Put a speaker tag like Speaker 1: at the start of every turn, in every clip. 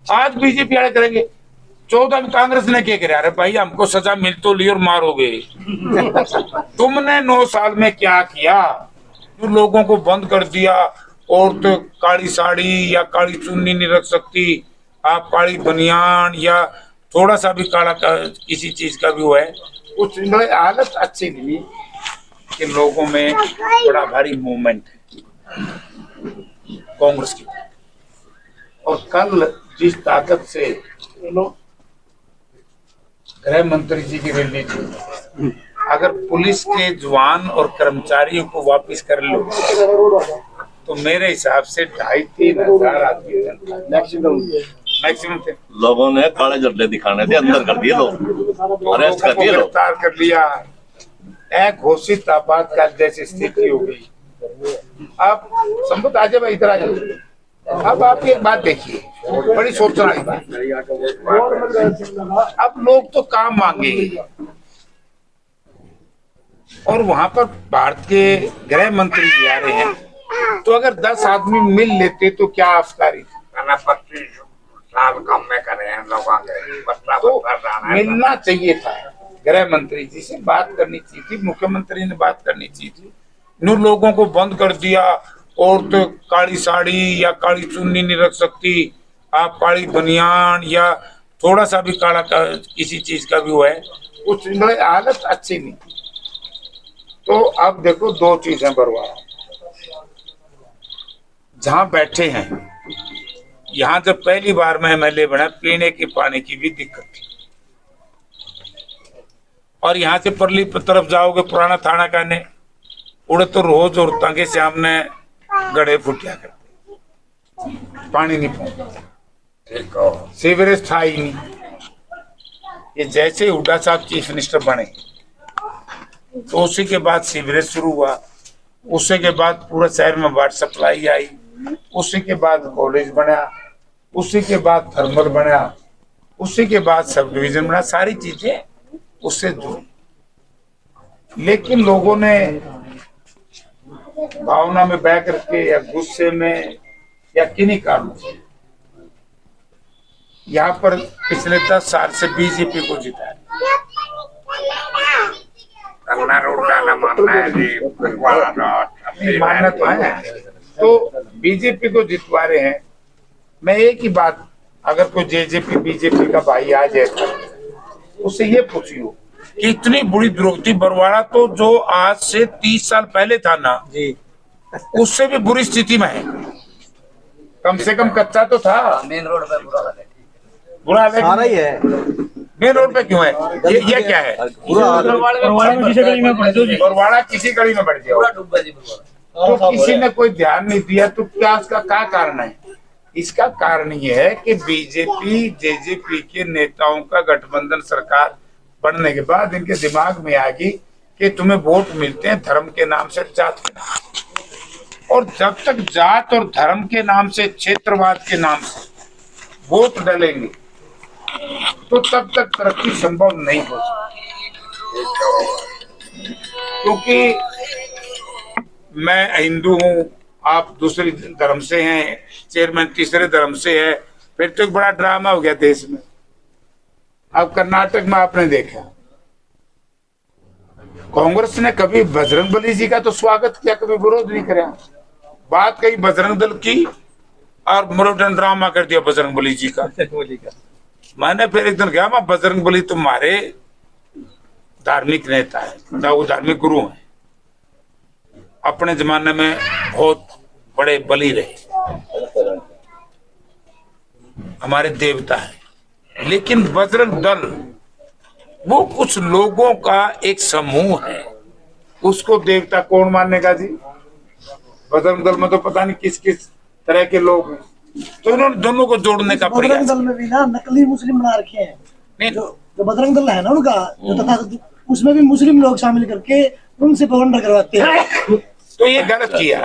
Speaker 1: आज बीजेपी वाले करेंगे। 14 में कांग्रेस ने क्या किया? अरे भाई हमको सजा मिल तो ली और मारोगे। तुमने 9 साल में क्या किया? जो लोगों को बंद कर दिया, औरत तो काली साड़ी या काली चुन्नी नहीं रख सकती, आप काली बनियान या थोड़ा सा भी काला किसी चीज का भी हुआ है, कुछ हालत अच्छी नहीं कि लोगों में बड़ा भारी मूवमेंट है कांग्रेस की। और कल जिस ताकत से गृह मंत्री जी की रैली थी, अगर पुलिस के जवान और कर्मचारियों को वापस कर लो तो मेरे हिसाब से 2,500-3 हजार आदमी मैक्सिमम थे।
Speaker 2: लोगों ने काले झंडे दिखाने थे, अंदर कर दिए, लोग अरेस्ट कर दिए,
Speaker 1: गिरफ्तार कर लिया। एक घोषित आपातकाल जैसी स्थिति हो गई। अब संबत आजे भाई इधर आ जाओ। अब आप एक बात देखिए, बड़ी सोचने वाली बात। अब लोग तो काम मांगेंगे और वहां पर भारत के गृह मंत्री जी आ रहे हैं, तो अगर 10 आदमी मिल लेते तो क्या अफतारी? 25 साल कम में करे हैं लोगों के, तो मिलना चाहिए था। गृह मंत्री जी से बात करनी चाहिए थी, मुख्यमंत्री ने बात करनी चाहिए थी। इन लोगों को बंद कर दिया, औरत तो काली साड़ी या काली चुन्नी नहीं रख सकती, आप काली बनियान या थोड़ा सा भी काला किसी चीज का भी हुआ है, कुछ हालत अच्छी नहीं। तो अब देखो 2 चीजें बर्बाद। जहां बैठे हैं, यहाँ जब पहली बार में एमएलए बना, पीने के पानी की भी दिक्कत थी। और यहाँ से परली तरफ जाओगे पुराना थाना कहने, उड़े तो रोज औरतों के सामने गड़े फुटिया करते, पानी नहीं पहुंचता, सीवरेज था ही नहीं। ये जैसे हुड्डा साहब चीफ मिनिस्टर बने तो उसी के बाद सीवरेज शुरू हुआ, उसी के बाद पूरे शहर में वाटर सप्लाई आई, उसी के बाद कॉलेज बना, उसी के बाद थर्मल बना, उसी के बाद सब डिवीजन बना, सारी चीजें उससे जुड़ी। लेकिन लोगों ने भावना में बह करके या गुस्से में या किन्हीं कारणों से यहाँ पर पिछले 10 साल से बीजेपी को जिताया। मानना तो है, तो बीजेपी को जितवा रहे हैं। मैं एक ही बात, अगर कोई जेजेपी बीजेपी का भाई आ जाए उससे ये पूछियो कि इतनी बुरी दुर्गति बरवाड़ा तो जो आज से 30 साल पहले था ना जी, उससे भी बुरी स्थिति में है। कम से कम कच्चा तो था, मेन रोड पे बुरा हाल है। मेन रोड पे क्यों है? ये क्या है? बरवाड़ा किसी गली में बढ़ गया, तो किसी ने कोई ध्यान नहीं दिया। तो क्या इसका क्या कारण है? इसका कारण ये है कि बीजेपी जेजेपी के नेताओं का गठबंधन सरकार बनने के बाद इनके दिमाग में आ गई कि तुम्हें वोट मिलते हैं धर्म के नाम से, जात के नाम। और जब तक जात और धर्म के नाम से, क्षेत्रवाद के नाम से वोट डालेंगे तो तब तक तरक्की संभव नहीं हो सकती। क्योंकि मैं हिंदू हूं, आप दूसरे धर्म से हैं, चेयरमैन तीसरे धर्म से है, फिर तो एक बड़ा ड्रामा हो गया देश में। अब कर्नाटक में आपने देखा, कांग्रेस ने कभी बजरंगबली जी का तो स्वागत किया, कभी विरोध नहीं किया। बात कही बजरंग दल की और मरोडन ड्रामा कर दिया बजरंगबली जी का। मैंने फिर एक दिन कहा, मैं बजरंगबली तुम्हारे धार्मिक नेता है, वो धार्मिक गुरु हैं, अपने जमाने में बहुत बड़े बली रहे, हमारे देवता है। लेकिन बजरंग दल वो कुछ लोगों का एक समूह है, उसको देवता कौन मानेगा जी? बजरंग दल में तो पता नहीं किस किस तरह के लोग हैं। तो उन्होंने दोनों को जोड़ने का प्रयास।
Speaker 3: बजरंग दल में भी ना नकली मुस्लिम बना रखे हैं। नहीं, जो बजरंग दल है ना उनका, जो तथा उसमें भी मुस्लिम लोग शामिल करके उनसे पवंडर करवाते हैं।
Speaker 1: तो ये गलत किया।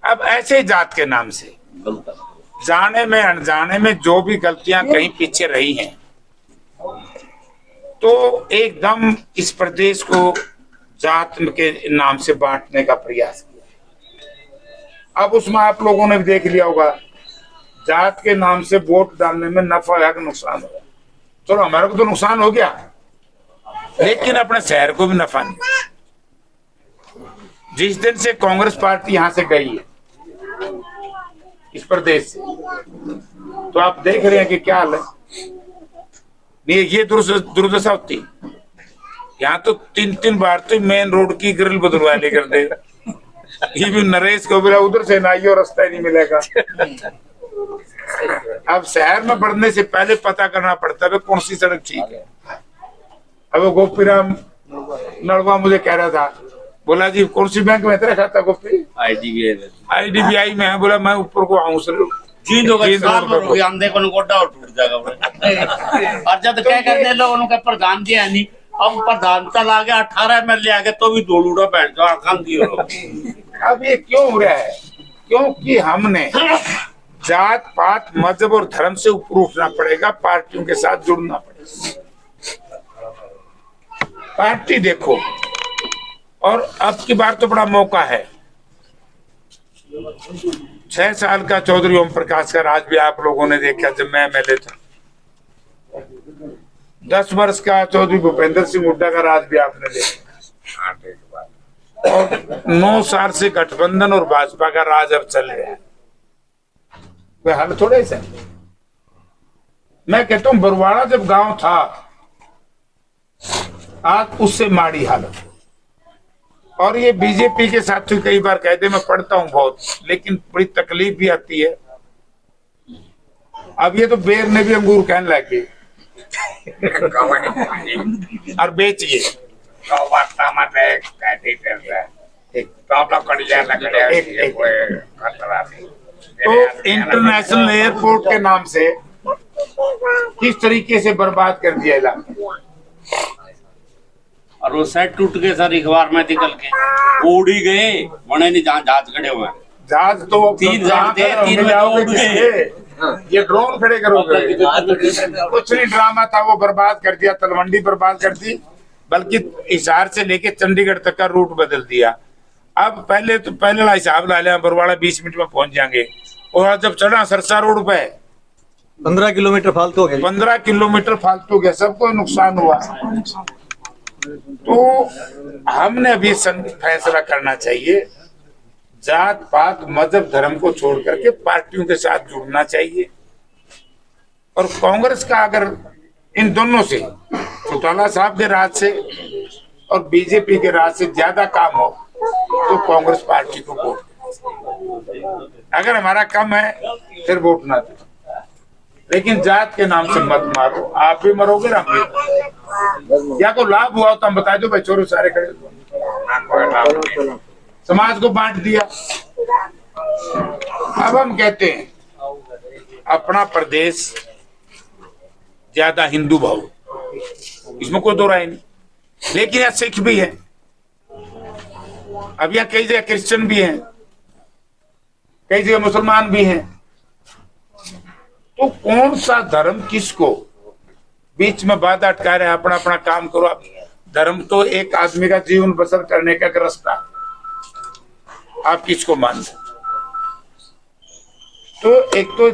Speaker 1: अब ऐसे जात के नाम से जाने में अनजाने में जो भी गलतियां कहीं पीछे रही हैं, तो एकदम इस प्रदेश को जात के नाम से बांटने का प्रयास किया। अब उसमें आप लोगों ने भी देख लिया होगा, जात के नाम से वोट डालने में नफा है कि नुकसान हो? चलो हमारे को तो नुकसान हो गया, लेकिन अपने शहर को भी नफा नहीं। जिस दिन से कांग्रेस पार्टी यहां से गई है इस प्रदेश से, तो आप देख रहे हैं कि क्या हाल है। नहीं, ये दुर्दशा होती। यहाँ तो 3-3 बार तो मेन रोड की ग्रिल बदलवा ले कर दे। ये भी नरेश को बोला उधर से ना आइयो, रास्ता ही नहीं मिलेगा। अब शहर में बढ़ने से पहले पता करना पड़ता है कौन सी सड़क ठीक है। अब वो गोपीराम नड़वा मुझे कह रहा था, बोला जी कौन सी बैंक में तेरा खाता गोपी? IDBI में है। बोला मैं ऊपर को आऊँ सर,
Speaker 4: और जब क्या करते लोगों के प्रधान जी है नहीं, अब प्रधान चल आ गया 18 MLA आ गए तो भी दो लूडो बैठ जाओ काम दिए।
Speaker 1: अब ये क्यों हो रहा है? क्योंकि हमने जात पात मजहब और धर्म से ऊपर उठना पड़ेगा, पार्टियों के साथ जुड़ना पड़ेगा। पार्टी देखो, और अब की बार तो बड़ा मौका है। 6 साल का चौधरी ओम प्रकाश का राज भी आप लोगों ने देखा जब मैं MLA था। 10 वर्ष का चौधरी भूपेंद्र सिंह हुड्डा का राज भी आपने देखा, और 9 साल से गठबंधन और भाजपा का राज अब चल रहा है। कोई हाल थोड़े से। मैं कहता हूं बरवाड़ा जब गांव था, आज उससे माड़ी हालत। और ये बीजेपी के साथी कई बार कहते, मैं पढ़ता हूं बहुत, लेकिन बड़ी तकलीफ भी आती है। अब ये तो बेर ने भी अंगूर कहने लगे और बेचिए। तो इंटरनेशनल एयरपोर्ट के नाम से किस तरीके से बर्बाद कर दिया इलाका।
Speaker 4: और वो सेट टूट गए सर, अखबार में निकल के उड़ ही गए, बने नहीं जहाँ जहाज खड़े हुए।
Speaker 1: जहाज तो
Speaker 4: 3 जहाज थे, 3 में तो उड़ गए।
Speaker 1: ये ड्रोन खड़े करोगे? कुछ नहीं, ड्रामा था, वो बर्बाद कर दिया। तलवंडी बर्बाद कर दी, बल्कि हिसार से लेके चंडीगढ़ तक का रूट बदल दिया। अब पहले वाला हिसाब ला लिया, बरवाड़ा 20 मिनट में पहुंच जाएंगे, और जब चढ़ा सरसा रोड पे
Speaker 5: 15 किलोमीटर फालतू हो गया।
Speaker 1: 15 किलोमीटर फालतू गया, सबको नुकसान हुआ। तो हमने अभी फैसला करना चाहिए, जात पात मजहब धर्म को छोड़ करके पार्टियों के साथ जुड़ना चाहिए। और कांग्रेस का अगर इन दोनों से, चौटाला साहब के राज से और बीजेपी के राज से ज्यादा काम हो, तो कांग्रेस पार्टी को वोट। अगर हमारा कम है फिर वोट ना दे, लेकिन जात के नाम से मत मारो। आप भी मरोगे ना, हम भी। या को लाभ हुआ तो हम बता दो भाई, चोरों सारे खड़े, समाज को बांट दिया। अब हम कहते हैं अपना प्रदेश ज्यादा हिंदू भाव, इसमें कोई दो राय नहीं। लेकिन यहाँ सिख भी है, अब यहाँ कई जगह क्रिश्चियन भी हैं, कई जगह मुसलमान भी हैं। तो कौन सा धर्म किसको बीच में बाधा अटका रहा है? अपना अपना काम करो। आप धर्म तो एक आदमी का जीवन बसर करने का रास्ता, आप किसको मानते? तो एक तो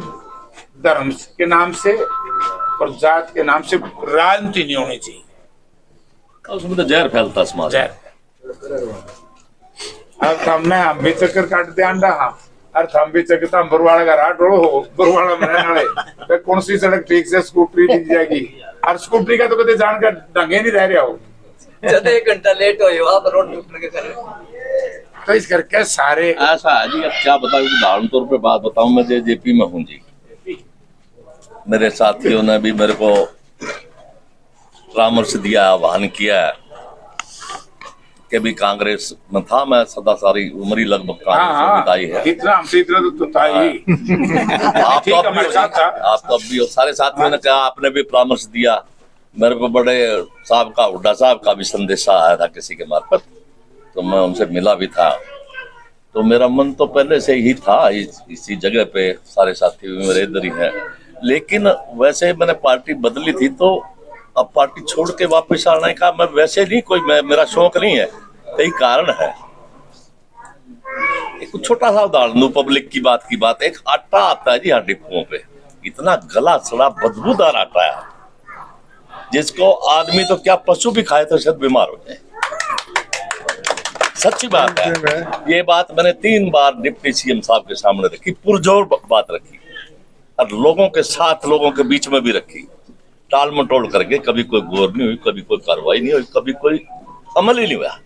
Speaker 1: धर्म के नाम से और जात के नाम से राजनीति नहीं होनी चाहिए,
Speaker 2: उसमें तो जहर फैलता समाज।
Speaker 1: अब हमने हम भी चक्कर काट दे अंडा, हाँ अर्थ हम भी चकता बरवाड़ा का राट हो, बरवाड़ा में रहने वाले कौन सी सड़क ठीक से स्कूटरी दी जाएगी। और स्कूटरी का तो कभी जानकर ढंगे नहीं रह रहा हो,
Speaker 5: 1 घंटा लेट हो आप रोड टूटने के कारण।
Speaker 1: तो इस करके सारे
Speaker 2: ऐसा है जी। अब क्या बताऊं, उदाहरण तौर पे बात बताऊं, मैं जेजेपी में हूँ जी। मेरे साथियों ने भी मेरे को परामर्श दिया, आह्वान किया कि भी कांग्रेस में था, मैं सदा सारी उम्र ही लगभग कांग्रेस में बिताई है।
Speaker 1: इतना हमसे इतना तो था ही।
Speaker 2: आप तो अब भी हो, सारे साथियों ने कहा, आपने भी परामर्श दिया। मेरे को बड़े साहब का, हुड्डा साहब का भी संदेशा आया था किसी के मार्फत, तो मैं उनसे मिला भी था। तो मेरा मन तो पहले से ही था इसी जगह पे, सारे साथी भी मेरे इधर ही हैं। लेकिन वैसे मैंने पार्टी बदली थी, तो अब पार्टी छोड़ के वापस आने का मैं वैसे नहीं, कोई मेरा शौक नहीं है, कई कारण है। एक छोटा सा उदाहरण दूं, पब्लिक की बात, एक आटा आता है जी यहाँ डिपुओं पे, इतना गला सड़ा बदबूदार आटा है जिसको आदमी तो क्या पशु भी खाए तो शायद बीमार हो जाए। सच्ची बात है, ये बात मैंने 3 बार डिप्टी सीएम साहब के सामने रखी, पुरजोर बात रखी और लोगों के साथ, लोगों के बीच में भी रखी, टाल मटोल करके। कभी कोई गौर नहीं हुई, कभी कोई कार्रवाई नहीं हुई, कभी कोई अमल ही नहीं हुआ।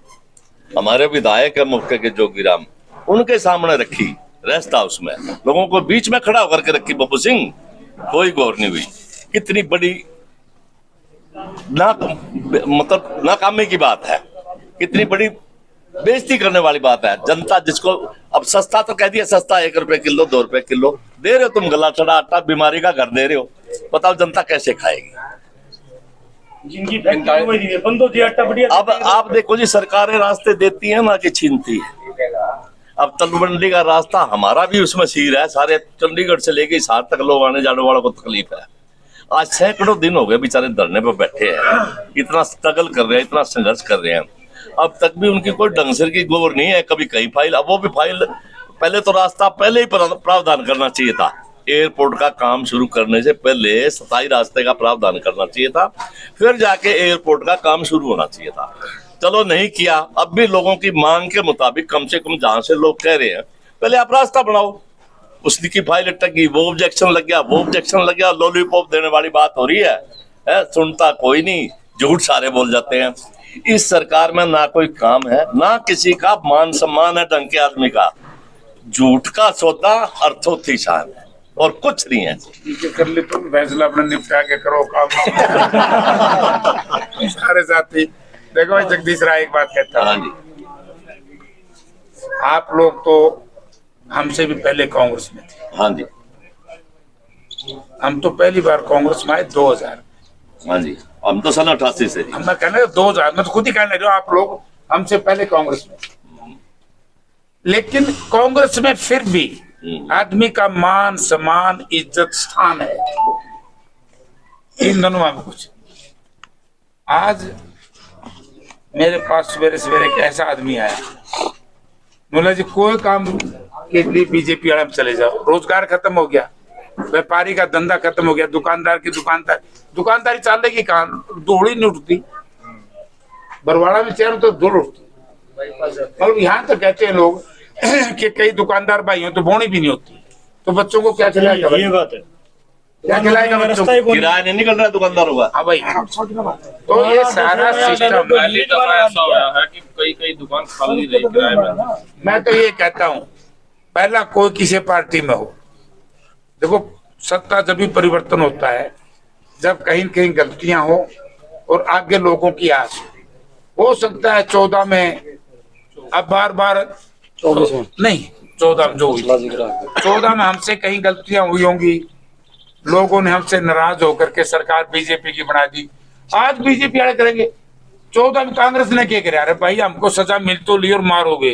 Speaker 2: हमारे विधायक है मुफ्त के जोगीराम, उनके सामने रखी रेस्ट हाउस में, लोगों को बीच में खड़ा होकर के रखी बब्बू सिंह, कोई गौर नहीं हुई। कितनी बड़ी मतलब नाकामी की बात है, कितनी बड़ी बेइज्जती करने वाली बात है। जनता जिसको अब सस्ता तो कह दिया, सस्ता 1 रुपए किलो 2 रुपए किलो दे रहे हो तुम, गला चढ़ा आटा, बीमारी का घर दे रहे हो, बताओ जनता कैसे खाएगी। अब आप देखो जी, सरकारें रास्ते देती हैं ना कि छीनती है। अब तलवंडी का रास्ता हमारा भी उसमें सीर है, सारे चंडीगढ़ से लेके हिसार तक लोग आने जाने वालों को तकलीफ है। आज सैकड़ों दिन हो गए बेचारे धरने पर बैठे हैं, इतना स्ट्रगल कर रहे हैं, इतना संघर्ष कर रहे हैं, अब तक भी उनकी कोई ढंग से की गौर नहीं है। कभी कहीं फाइल, अब वो भी फाइल, पहले तो रास्ता पहले ही प्रावधान करना चाहिए था, एयरपोर्ट का काम शुरू करने से पहले स्थायी रास्ते का प्रावधान करना चाहिए था, फिर जाके एयरपोर्ट का काम शुरू होना चाहिए था। चलो नहीं किया, अब भी लोगों की मांग के मुताबिक कम से कम जहां से लोग कह रहे हैं पहले आप रास्ता बनाओ, उसकी फाइल अटकी, वो ऑब्जेक्शन लग गया, वो ऑब्जेक्शन लग गया, लॉलीपॉप देने वाली बात हो रही है, सुनता कोई नहीं, झूठ सारे बोल जाते हैं। इस सरकार में ना कोई काम है, ना किसी का मान सम्मान है ढंग के आदमी का, झूठ का सौदा अर्थोथी शान है और कुछ नहीं है।
Speaker 1: कर ले तुम फैसला अपना निपटा के करो काम। सारे साथी देखो भाई, जगदीश राय एक बात कहता है,
Speaker 2: हाँ जी,
Speaker 1: आप लोग तो हमसे भी पहले कांग्रेस में थे।
Speaker 2: हाँ जी,
Speaker 1: हम तो पहली बार कांग्रेस में आए 2000।
Speaker 2: हाँ जी, हम तो सन 88 से।
Speaker 1: मैं कहने 2000, मैं तो खुद ही कहने रहा हूं, आप लोग हमसे पहले कांग्रेस में थे। लेकिन कांग्रेस में फिर भी आदमी का मान सम्मान इज्जत स्थान है, इन दोनों में कुछ। आज मेरे पास सवेरे सवेरे एक ऐसा आदमी आया, बोला जी कोई काम के लिए बीजेपी वाले में चले जाओ, रोजगार खत्म हो गया, व्यापारी का धंधा खत्म हो गया, दुकानदार की दुकानदारी चलेगी कहाँ, दौड़ ही नहीं उठती, बरवाड़ा में चेहरे तो दौड़ उठती। मतलब यहाँ तो कहते हैं लोग कि कई दुकानदार भाई हो तो बोनी भी नहीं होती, तो बच्चों को क्या खिलाएगा? ये बात है, क्या खिलाएगा बच्चों को?
Speaker 2: किराया नहीं निकल रहा दुकानदार होगा।
Speaker 1: हाँ भाई, तो ये सारा सिस्टम
Speaker 6: है कि कई दुकान खाली रही किराए में।
Speaker 1: मैं तो ये कहता हूँ, पहला कोई किसी पार्टी में हो, देखो सत्ता जब भी परिवर्तन होता है जब कहीं कहीं गलतियां हो और आगे लोगों की आस हो सकता है 14 में, अब बार 24 में नहीं, 14 में जो हुई 14 में हमसे कहीं गलतियां हुई होंगी, लोगों ने हमसे नाराज होकर के सरकार बीजेपी की बना दी, आज बीजेपी वाले करेंगे। 14 में कांग्रेस ने क्या किया? अरे भाई हमको सजा मिल तो ली और मारोगे।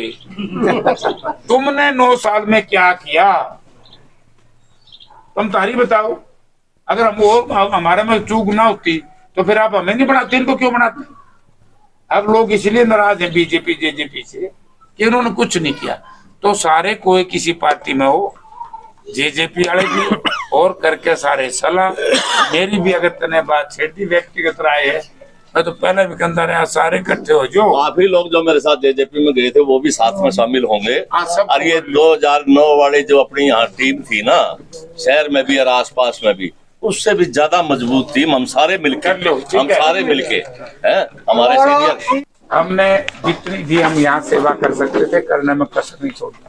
Speaker 1: तुमने 9 साल में क्या किया, तुम तारीफ बताओ। अगर हम वो हमारे में चूक ना होती तो फिर आप हमें नहीं बनाते, इनको क्यों बनाते? अब लोग इसलिए नाराज हैं बीजेपी जेजेपी से कि उन्होंने कुछ नहीं किया। तो सारे कोई किसी पार्टी में हो, जेजेपी वाले भी और करके सारे सलाह, मेरी भी अगर तने बात छेड़ दी व्यक्तिगत राय है, मैं तो पहले भी कहता रहा सारे इकट्ठे हो जो।
Speaker 2: काफी लोग जो मेरे साथ जेजेपी में गए थे वो भी साथ में शामिल होंगे। और ये 2009 वाले जो अपनी यहाँ टीम थी ना, शहर में भी और आसपास में भी, उससे भी ज्यादा मजबूत टीम हम सारे मिलके हैं, हमारे सीनियर।
Speaker 1: हमने जितनी भी हम यहाँ सेवा कर सकते थे करने में कसर नहीं छोड़ता।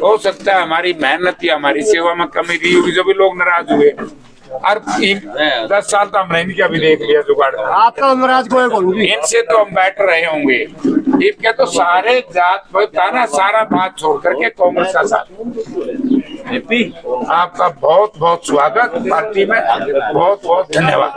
Speaker 1: हो सकता है हमारी मेहनत या हमारी सेवा में कमी रही होगी, जो भी लोग नाराज हुए। और 10 साल तो हमने इनका भी देख लिया जुगाड़,
Speaker 3: आपका नाराज कोई बोलूंगी,
Speaker 1: इनसे तो हम बैठ रहे होंगे। इनके तो सारे जात ना सारा बात छोड़ करके कांग्रेस का साथ। आपका बहुत बहुत स्वागत पार्टी में, बहुत बहुत धन्यवाद।